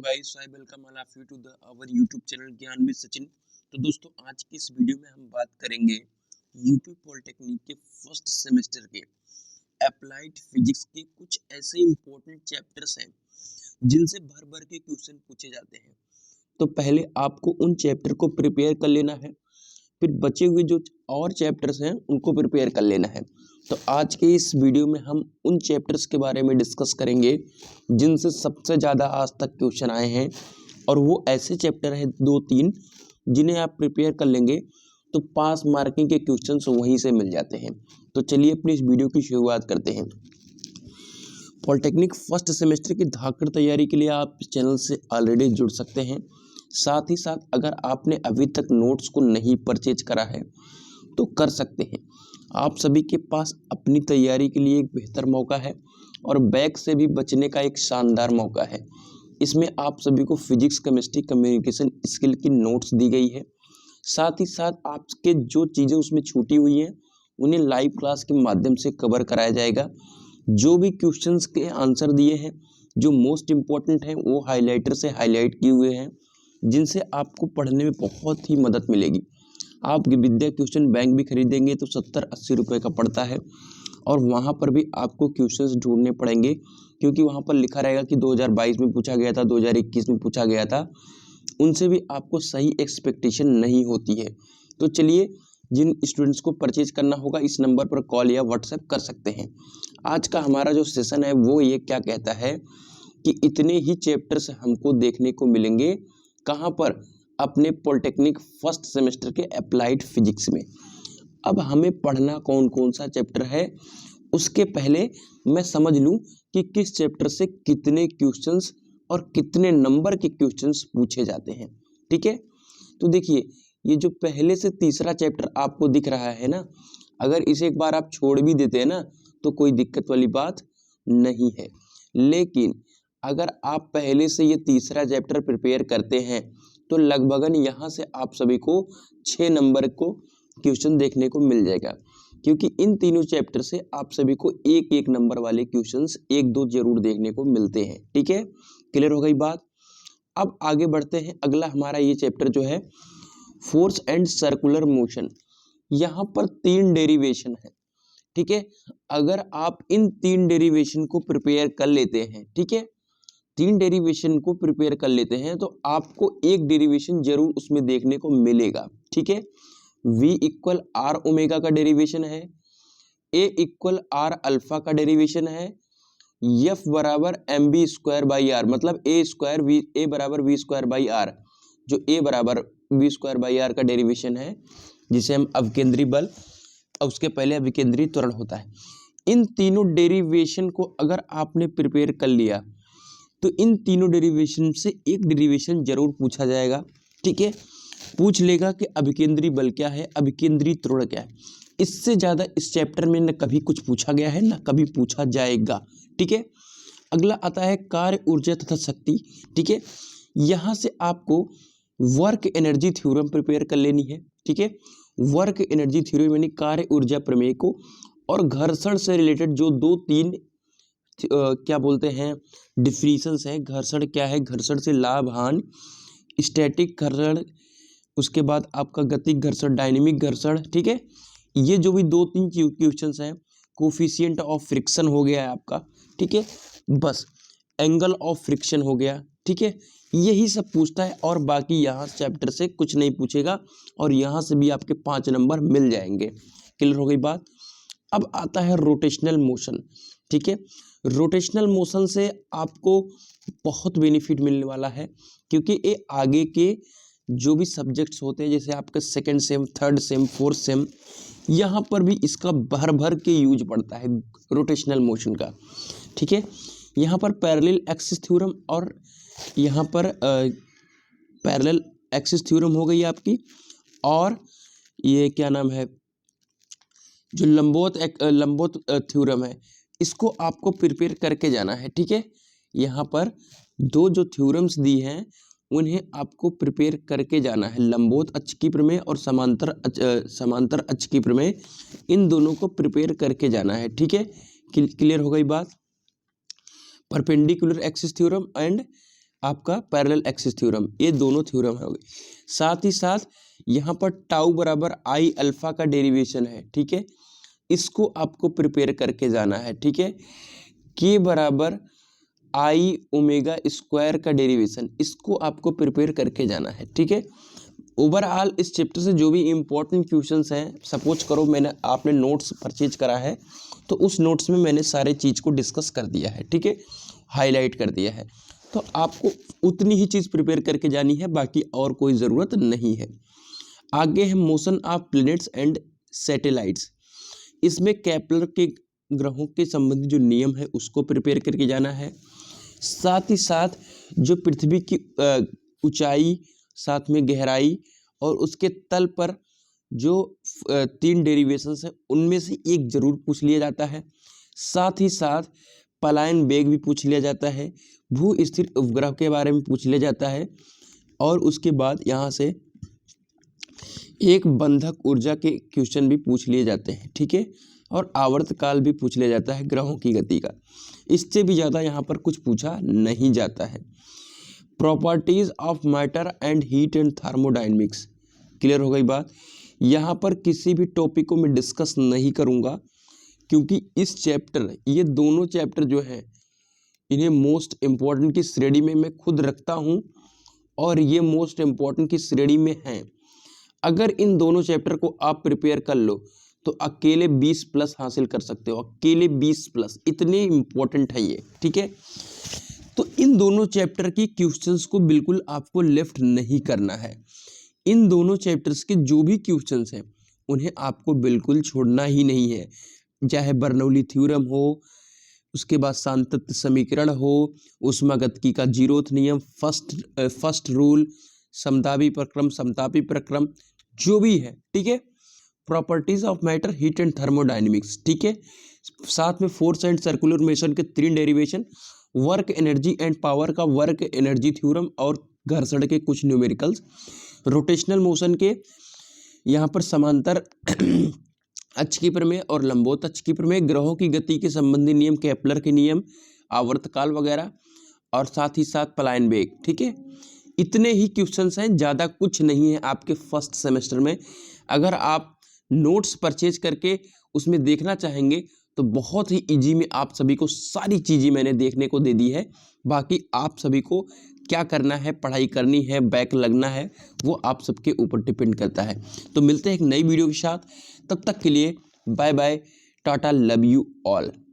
तो guys I welcome all of you to the our YouTube channel Gyan with Sachin. तो दोस्तों आज की इस वीडियो में हम बात करेंगे यूपी पॉलिटेक्निक के फर्स्ट सेमेस्टर के अप्लाइड फिजिक्स के कुछ ऐसे इंपॉर्टेंट चैप्टर्स हैं जिनसे भर भर के क्वेश्चन पूछे जाते हैं। तो पहले आपको उन चैप्टर को प्रिपेयर कर लेना है, फिर बचे हुए जो और चैप्टर्स हैं उनको प्रिपेयर कर लेना है। तो आज के इस वीडियो में हम उन चैप्टर्स के बारे में डिस्कस करेंगे जिनसे सबसे ज़्यादा आज तक क्वेश्चन आए हैं, और वो ऐसे चैप्टर हैं 2-3 जिन्हें आप प्रिपेयर कर लेंगे तो पास मार्किंग के क्वेश्चंस वहीं से मिल जाते हैं। तो चलिए अपनी इस वीडियो की शुरुआत करते हैं। पॉलिटेक्निक फर्स्ट सेमेस्टर की धाकड़ तैयारी के लिए आप इस चैनल से ऑलरेडी जुड़ सकते हैं। साथ ही साथ अगर आपने अभी तक नोट्स को नहीं परचेज करा है तो कर सकते हैं। आप सभी के पास अपनी तैयारी के लिए एक बेहतर मौका है और बैक से भी बचने का एक शानदार मौका है। इसमें आप सभी को फिजिक्स, केमिस्ट्री, कम्युनिकेशन स्किल की नोट्स दी गई है। साथ ही साथ आपके जो चीज़ें उसमें छूटी हुई हैं उन्हें लाइव क्लास के माध्यम से कवर कराया जाएगा। जो भी क्वेश्चंस के आंसर दिए हैं, जो मोस्ट इम्पॉर्टेंट हैं, वो हाईलाइटर से हाईलाइट किए हुए हैं, जिनसे आपको पढ़ने में बहुत ही मदद मिलेगी। आप विद्या क्वेश्चन बैंक भी खरीदेंगे तो 70-80 रुपये का पड़ता है, और वहाँ पर भी आपको क्वेश्चंस ढूंढने पड़ेंगे क्योंकि वहाँ पर लिखा रहेगा कि 2022 में पूछा गया था, 2021 में पूछा गया था। उनसे भी आपको सही एक्सपेक्टेशन नहीं होती है। तो चलिए, जिन स्टूडेंट्स को परचेज करना होगा इस नंबर पर कॉल या व्हाट्सएप कर सकते हैं। आज का हमारा जो सेशन है वो ये क्या कहता है कि इतने ही चैप्टर्स हमको देखने को मिलेंगे। कहाँ पर? अपने पॉलिटेक्निक फर्स्ट सेमेस्टर के अप्लाइड फिजिक्स में। अब हमें पढ़ना कौन कौन सा चैप्टर है, उसके पहले मैं समझ लूं कि किस चैप्टर से कितने क्वेश्चंस और कितने नंबर के क्वेश्चंस पूछे जाते हैं। ठीक है, तो देखिए, ये जो पहले से तीसरा चैप्टर आपको दिख रहा है ना, अगर इसे एक बार आप छोड़ भी देते हैं ना तो कोई दिक्कत वाली बात नहीं है। लेकिन अगर आप पहले से ये तीसरा चैप्टर प्रिपेयर करते हैं तो लगभगन यहाँ से आप सभी को 6 नंबर को क्वेश्चन देखने को मिल जाएगा, क्योंकि इन तीनों चैप्टर से आप सभी को एक एक नंबर वाले क्वेश्चंस 1-2 जरूर देखने को मिलते हैं। ठीक है, क्लियर हो गई बात। अब आगे बढ़ते हैं। अगला हमारा ये चैप्टर जो है फोर्स एंड सर्कुलर मोशन। यहाँ पर 3 डेरिवेशन है। ठीक है, अगर आप इन 3 डेरिवेशन को प्रिपेयर कर लेते हैं, ठीक है, 3 डेरिवेशन को प्रिपेयर कर लेते हैं तो आपको एक डेरिवेशन जरूर उसमें देखने को मिलेगा। ठीक है, V इक्वल आर ओमेगा का डेरिवेशन है, A इक्वल आर अल्फा का डेरिवेशन है, F बराबर M B square by R, मतलब A बराबर वी स्क्वायर बाई आर, जो A बराबर वी स्क्वायर बाई आर का डेरिवेशन है, जिसे हम अभिकेंद्री बल और उसके पहले अभिकेंद्री त्वरण होता है। इन तीनों डेरिवेशन को अगर आपने प्रिपेयर कर लिया तो इन तीनों डेरिवेशन से एक डेरिवेशन जरूर पूछा जाएगा। ठीक है, पूछ लेगा कि अभिकेंद्री बल क्या है, अभिकेंद्री त्वरण क्या है। इससे ज़्यादा इस चैप्टर में न कभी कुछ पूछा गया है, न कभी पूछा जाएगा। ठीक है, अगला आता है कार्य, ऊर्जा तथा शक्ति। ठीक है, यहाँ से आपको वर्क एनर्जी थ्योरम प्रिपेयर कर लेनी है। ठीक है, वर्क एनर्जी थ्योरम यानी कार्य ऊर्जा प्रमेय को, और घर्षण से रिलेटेड जो 2-3 क्या बोलते हैं डिफिनीशंस हैं। घर्षण क्या है, घर्षण से लाभ हानि, स्टैटिक घर्षण, उसके बाद आपका गतिक घर्षण, डायनेमिक घर्षण। ठीक है, ये जो भी 2-3 क्वेश्चंस हैं, कोफिशिएंट ऑफ फ्रिक्शन हो गया है आपका। ठीक है, बस एंगल ऑफ फ्रिक्शन हो गया। ठीक है, यही सब पूछता है, और बाकी यहाँ चैप्टर से कुछ नहीं पूछेगा, और यहाँ से भी आपके 5 नंबर मिल जाएंगे। क्लियर हो गई बात। अब आता है रोटेशनल मोशन। ठीक है, रोटेशनल मोशन से आपको बहुत बेनिफिट मिलने वाला है, क्योंकि ये आगे के जो भी सब्जेक्ट्स होते हैं, जैसे आपके second same, third same, fourth same, यहाँ पर भी इसका भर भर के यूज पड़ता है रोटेशनल मोशन का। ठीक है, यहाँ पर पैरेलल एक्सिस थ्योरम, और यहाँ पर पैरेलल एक्सिस थ्योरम हो गई आपकी, और ये क्या नाम है जो लंबवत थ्योरम है, इसको आपको प्रिपेयर करके जाना है। ठीक है, यहाँ पर 2 जो थ्योरम्स दी हैं उन्हें आपको प्रिपेयर करके जाना है। लंबवत अक्ष की प्रमेय और समांतर अक्ष की प्रमेय, इन दोनों को प्रिपेयर करके जाना है। ठीक है, क्लियर हो गई बात। परपेंडिकुलर एक्सिस थ्योरम एंड आपका पैरेलल एक्सिस थ्योरम, ये दोनों थ्योरम हो गए। साथ ही साथ यहाँ पर टाउ बराबर आई अल्फा का डेरिवेशन है, ठीक है, इसको आपको प्रिपेयर करके जाना है, ठीक है। के बराबर आई ओमेगा स्क्वायर का डेरिवेशन, इसको आपको प्रिपेयर करके जाना है, ठीक है। ओवरऑल इस चैप्टर से जो भी इम्पोर्टेंट क्वेश्चंस हैं, सपोज करो आपने नोट्स परचेज करा है, तो उस नोट्स में मैंने सारे चीज़ को डिस्कस कर दिया है, ठीक है, हाईलाइट कर दिया है। तो आपको उतनी ही चीज़ प्रिपेयर करके जानी है, बाकी और कोई ज़रूरत नहीं है। आगे है motion of planets and satellites. इसमें केपलर के ग्रहों के संबंधी जो नियम है उसको प्रिपेयर करके जाना है। साथ ही साथ जो पृथ्वी की ऊंचाई, साथ में गहराई और उसके तल पर जो 3 डेरिवेशंस हैं उनमें से एक जरूर पूछ लिया जाता है। साथ ही साथ पलायन वेग भी पूछ लिया जाता है, भू स्थिर उपग्रह के बारे में पूछ लिया जाता है, और उसके बाद यहाँ से एक बंधक ऊर्जा के क्वेश्चन भी पूछ लिए जाते हैं, ठीक है, और आवर्तकाल भी पूछ लिया जाता है ग्रहों की गति का। इससे भी ज़्यादा यहाँ पर कुछ पूछा नहीं जाता है। Properties of matter and heat and thermodynamics, clear हो गई बात। यहाँ पर किसी भी टॉपिक को मैं डिस्कस नहीं करूँगा, क्योंकि इस चैप्टर, ये दोनों चैप्टर जो हैं इन्हें मोस्ट इम्पॉर्टेंट की श्रेणी में मैं खुद रखता हूँ, और ये मोस्ट इम्पॉर्टेंट की श्रेणी में हैं। अगर इन दोनों चैप्टर को आप प्रिपेयर कर लो तो अकेले 20+ हासिल कर सकते हो, अकेले 20+, इतने इम्पोर्टेंट है ये, ठीक है। तो इन दोनों चैप्टर की क्वेश्चंस को बिल्कुल आपको लेफ्ट नहीं करना है। इन दोनों चैप्टर्स के जो भी क्वेश्चंस हैं उन्हें आपको बिल्कुल छोड़ना ही नहीं है, चाहे बर्नौली थ्योरम हो, उसके बाद सांतत्य समीकरण हो, ऊष्मागतिकी का जीरोथ नियम, फर्स्ट रूल, समतापी प्रक्रम, समतापी प्रक्रम, जो भी है, ठीक है, properties of matter, heat and thermodynamics, ठीक है। साथ में फोर्स एंड सर्कुलर मोशन के 3 derivation, work energy and power का वर्क एनर्जी थ्योरम और घर्षण के कुछ न्यूमेरिकल्स, रोटेशनल मोशन के यहाँ पर समांतर अक्ष की प्रमेय और लंबवत अक्ष की प्रमेय, ग्रहों की गति के संबंधी नियम, केपलर के नियम, आवर्तकाल वगैरह, और साथ ही साथ पलायन वेग, ठीक है। इतने ही क्वेश्चंस हैं, ज़्यादा कुछ नहीं है आपके फर्स्ट सेमेस्टर में। अगर आप नोट्स परचेज करके उसमें देखना चाहेंगे तो बहुत ही इजी में आप सभी को सारी चीज़ें मैंने देखने को दे दी है। बाकी आप सभी को क्या करना है, पढ़ाई करनी है, बैक लगना है, वो आप सबके ऊपर डिपेंड करता है। तो मिलते हैं एक नई वीडियो के साथ, तब तक के लिए bye bye, tata, love you all.